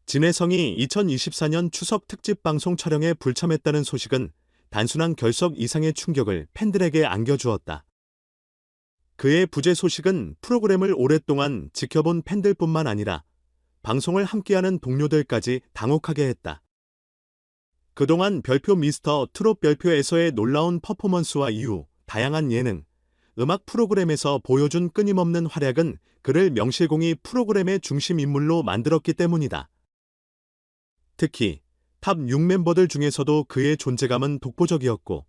진혜성이 2024년 추석 특집 방송 촬영에 불참했다는 소식은 단순한 결석 이상의 충격을 팬들에게 안겨주었다. 그의 부재 소식은 프로그램을 오랫동안 지켜본 팬들뿐만 아니라 방송을 함께하는 동료들까지 당혹하게 했다. 그동안 별표 미스터 트롯 별표에서의 놀라운 퍼포먼스와 이후 다양한 예능, 음악 프로그램에서 보여준 끊임없는 활약은 그를 명실공히 프로그램의 중심 인물로 만들었기 때문이다. 특히 탑 6멤버들 중에서도 그의 존재감은 독보적이었고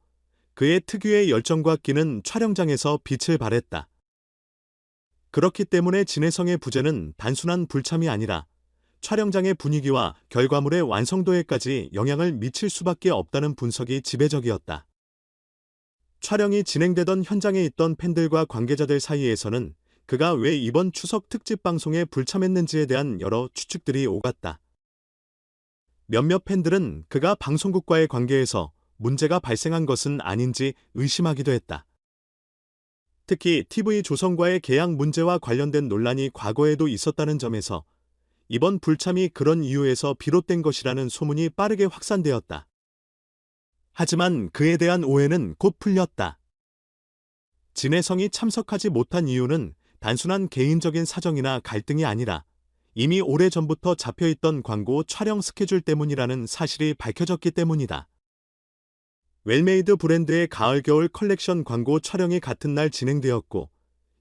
그의 특유의 열정과 끼는 촬영장에서 빛을 발했다. 그렇기 때문에 진혜성의 부재는 단순한 불참이 아니라 촬영장의 분위기와 결과물의 완성도에까지 영향을 미칠 수밖에 없다는 분석이 지배적이었다. 촬영이 진행되던 현장에 있던 팬들과 관계자들 사이에서는 그가 왜 이번 추석 특집 방송에 불참했는지에 대한 여러 추측들이 오갔다. 몇몇 팬들은 그가 방송국과의 관계에서 문제가 발생한 것은 아닌지 의심하기도 했다. 특히 TV조선과의 계약 문제와 관련된 논란이 과거에도 있었다는 점에서 이번 불참이 그런 이유에서 비롯된 것이라는 소문이 빠르게 확산되었다. 하지만 그에 대한 오해는 곧 풀렸다. 진혜성이 참석하지 못한 이유는 단순한 개인적인 사정이나 갈등이 아니라 이미 오래전부터 잡혀있던 광고 촬영 스케줄 때문이라는 사실이 밝혀졌기 때문이다. 웰메이드 브랜드의 가을 겨울 컬렉션 광고 촬영이 같은 날 진행되었고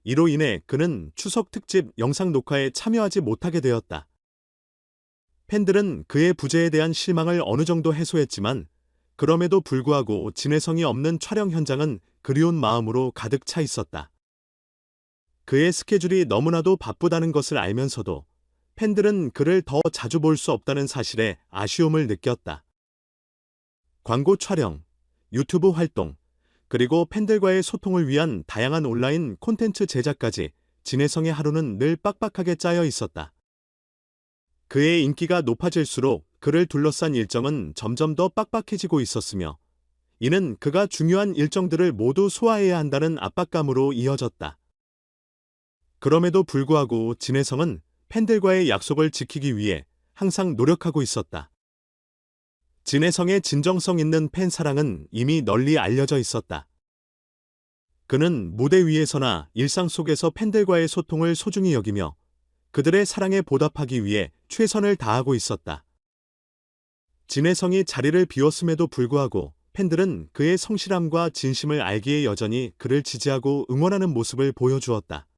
이로 인해 그는 추석 특집 영상 녹화에 참여하지 못하게 되었다. 팬들은 그의 부재에 대한 실망을 어느 정도 해소했지만 그럼에도 불구하고 진혜성이 없는 촬영 현장은 그리운 마음으로 가득 차 있었다. 그의 스케줄이 너무나도 바쁘다는 것을 알면서도 팬들은 그를 더 자주 볼 수 없다는 사실에 아쉬움을 느꼈다. 광고 촬영, 유튜브 활동, 그리고 팬들과의 소통을 위한 다양한 온라인 콘텐츠 제작까지 진혜성의 하루는 늘 빡빡하게 짜여 있었다. 그의 인기가 높아질수록 그를 둘러싼 일정은 점점 더 빡빡해지고 있었으며 이는 그가 중요한 일정들을 모두 소화해야 한다는 압박감으로 이어졌다. 그럼에도 불구하고 진혜성은 팬들과의 약속을 지키기 위해 항상 노력하고 있었다. 진혜성의 진정성 있는 팬 사랑은 이미 널리 알려져 있었다. 그는 무대 위에서나 일상 속에서 팬들과의 소통을 소중히 여기며 그들의 사랑에 보답하기 위해 최선을 다하고 있었다. 진혜성이 자리를 비웠음에도 불구하고 팬들은 그의 성실함과 진심을 알기에 여전히 그를 지지하고 응원하는 모습을 보여주었다.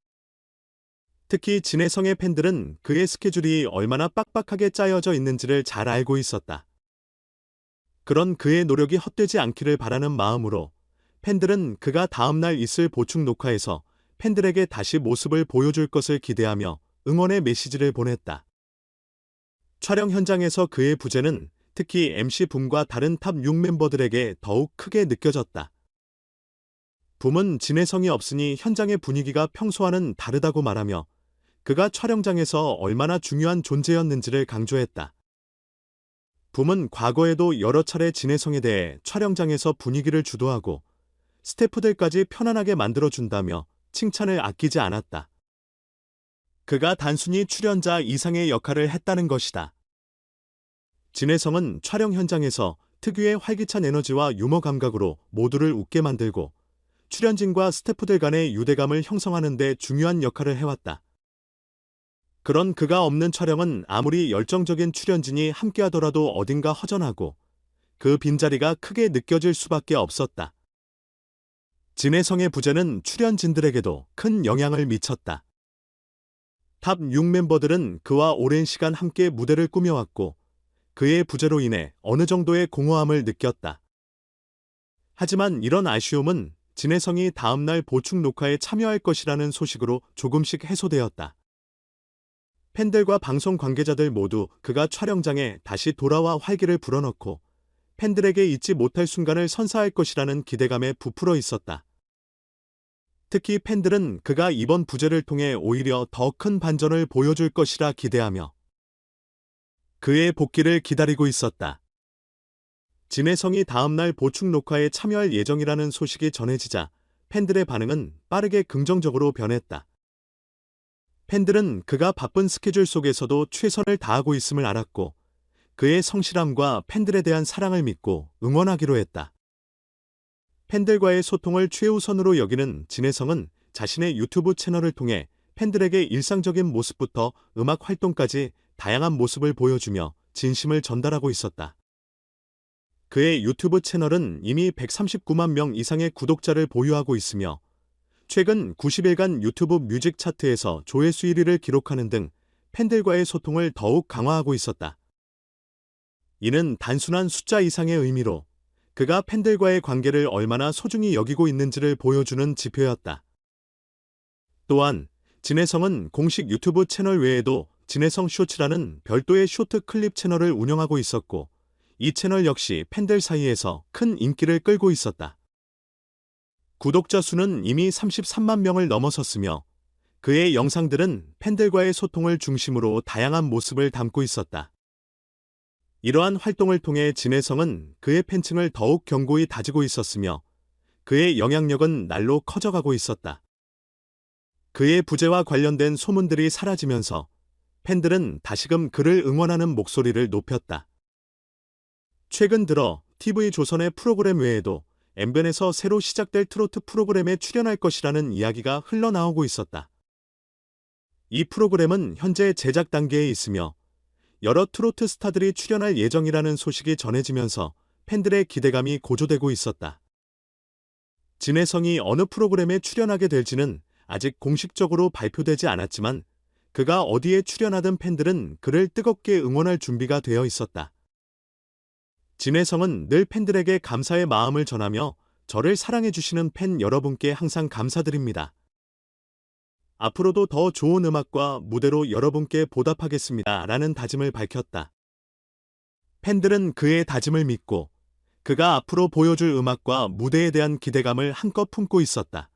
특히 진혜성의 팬들은 그의 스케줄이 얼마나 빡빡하게 짜여져 있는지를 잘 알고 있었다. 그런 그의 노력이 헛되지 않기를 바라는 마음으로 팬들은 그가 다음날 있을 보충 녹화에서 팬들에게 다시 모습을 보여줄 것을 기대하며 응원의 메시지를 보냈다. 촬영 현장에서 그의 부재는 특히 MC 붐과 다른 탑 6 멤버들에게 더욱 크게 느껴졌다. 붐은 진혜성이 없으니 현장의 분위기가 평소와는 다르다고 말하며 그가 촬영장에서 얼마나 중요한 존재였는지를 강조했다. 붐은 과거에도 여러 차례 진혜성에 대해 촬영장에서 분위기를 주도하고 스태프들까지 편안하게 만들어준다며 칭찬을 아끼지 않았다. 그가 단순히 출연자 이상의 역할을 했다는 것이다. 진혜성은 촬영 현장에서 특유의 활기찬 에너지와 유머 감각으로 모두를 웃게 만들고 출연진과 스태프들 간의 유대감을 형성하는 데 중요한 역할을 해왔다. 그런 그가 없는 촬영은 아무리 열정적인 출연진이 함께하더라도 어딘가 허전하고 그 빈자리가 크게 느껴질 수밖에 없었다. 진혜성의 부재는 출연진들에게도 큰 영향을 미쳤다. 탑 6 멤버들은 그와 오랜 시간 함께 무대를 꾸며왔고 그의 부재로 인해 어느 정도의 공허함을 느꼈다. 하지만 이런 아쉬움은 진혜성이 다음날 보충 녹화에 참여할 것이라는 소식으로 조금씩 해소되었다. 팬들과 방송 관계자들 모두 그가 촬영장에 다시 돌아와 활기를 불어넣고 팬들에게 잊지 못할 순간을 선사할 것이라는 기대감에 부풀어 있었다. 특히 팬들은 그가 이번 부재를 통해 오히려 더 큰 반전을 보여줄 것이라 기대하며 그의 복귀를 기다리고 있었다. 진혜성이 다음날 보충 녹화에 참여할 예정이라는 소식이 전해지자 팬들의 반응은 빠르게 긍정적으로 변했다. 팬들은 그가 바쁜 스케줄 속에서도 최선을 다하고 있음을 알았고, 그의 성실함과 팬들에 대한 사랑을 믿고 응원하기로 했다. 팬들과의 소통을 최우선으로 여기는 진혜성은 자신의 유튜브 채널을 통해 팬들에게 일상적인 모습부터 음악 활동까지 다양한 모습을 보여주며 진심을 전달하고 있었다. 그의 유튜브 채널은 이미 139만 명 이상의 구독자를 보유하고 있으며 최근 90일간 유튜브 뮤직 차트에서 조회수 1위를 기록하는 등 팬들과의 소통을 더욱 강화하고 있었다. 이는 단순한 숫자 이상의 의미로 그가 팬들과의 관계를 얼마나 소중히 여기고 있는지를 보여주는 지표였다. 또한 진혜성은 공식 유튜브 채널 외에도 진혜성 쇼츠라는 별도의 쇼트 클립 채널을 운영하고 있었고, 이 채널 역시 팬들 사이에서 큰 인기를 끌고 있었다. 구독자 수는 이미 33만 명을 넘어섰으며 그의 영상들은 팬들과의 소통을 중심으로 다양한 모습을 담고 있었다. 이러한 활동을 통해 진혜성은 그의 팬층을 더욱 견고히 다지고 있었으며 그의 영향력은 날로 커져가고 있었다. 그의 부재와 관련된 소문들이 사라지면서 팬들은 다시금 그를 응원하는 목소리를 높였다. 최근 들어 TV조선의 프로그램 외에도 엠변에서 새로 시작될 트로트 프로그램에 출연할 것이라는 이야기가 흘러나오고 있었다. 이 프로그램은 현재 제작 단계에 있으며 여러 트로트 스타들이 출연할 예정이라는 소식이 전해지면서 팬들의 기대감이 고조되고 있었다. 진혜성이 어느 프로그램에 출연하게 될지는 아직 공식적으로 발표되지 않았지만 그가 어디에 출연하든 팬들은 그를 뜨겁게 응원할 준비가 되어 있었다. 진혜성은 늘 팬들에게 감사의 마음을 전하며 저를 사랑해주시는 팬 여러분께 항상 감사드립니다. 앞으로도 더 좋은 음악과 무대로 여러분께 보답하겠습니다. 라는 다짐을 밝혔다. 팬들은 그의 다짐을 믿고 그가 앞으로 보여줄 음악과 무대에 대한 기대감을 한껏 품고 있었다.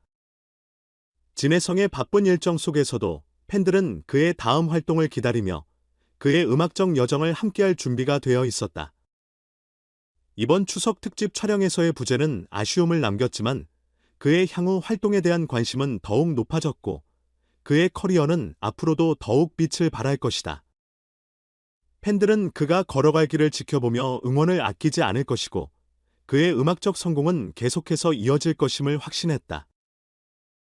진혜성의 바쁜 일정 속에서도 팬들은 그의 다음 활동을 기다리며 그의 음악적 여정을 함께할 준비가 되어 있었다. 이번 추석 특집 촬영에서의 부재는 아쉬움을 남겼지만 그의 향후 활동에 대한 관심은 더욱 높아졌고 그의 커리어는 앞으로도 더욱 빛을 발할 것이다. 팬들은 그가 걸어갈 길을 지켜보며 응원을 아끼지 않을 것이고 그의 음악적 성공은 계속해서 이어질 것임을 확신했다.